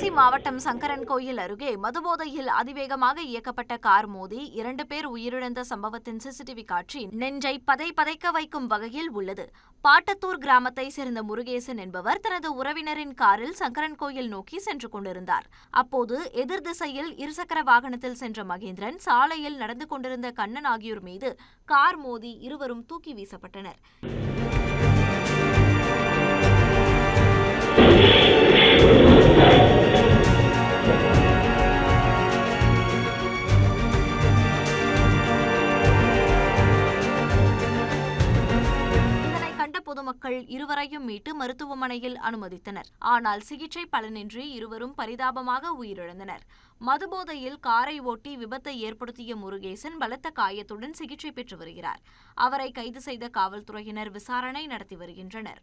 தென்காசி மாவட்டம் சங்கரன்கோயில் அருகே மதுபோதையில் அதிவேகமாக இயக்கப்பட்ட கார் மோதி 2 பேர் உயிரிழந்த சம்பவத்தின் சிசிடிவி காட்சி நெஞ்சை பதைக்க வைக்கும் வகையில் உள்ளது. பாட்டத்தூர் கிராமத்தை சேர்ந்த முருகேசன் என்பவர் தனது உறவினரின் காரில் சங்கரன்கோயில் நோக்கி சென்று கொண்டிருந்தார். அப்போது எதிர் திசையில் இருசக்கர வாகனத்தில் சென்ற மகேந்திரன் சாலையில் நடந்து கொண்டிருந்த கண்ணன் ஆகியோர் மீது கார் மோதி இருவரும் தூக்கி வீசப்பட்டனர். பொதுமக்கள் இருவரையும் மீட்டு மருத்துவமனையில் அனுமதித்தனர். ஆனால் சிகிச்சை பலனின்றி இருவரும் பரிதாபமாக உயிரிழந்தனர். மதுபோதையில் காரை ஓட்டி விபத்தை ஏற்படுத்திய முருகேசன் பலத்த காயத்துடன் சிகிச்சை பெற்று வருகிறார். அவரை கைது செய்த காவல்துறையினர் விசாரணை நடத்தி வருகின்றனர்.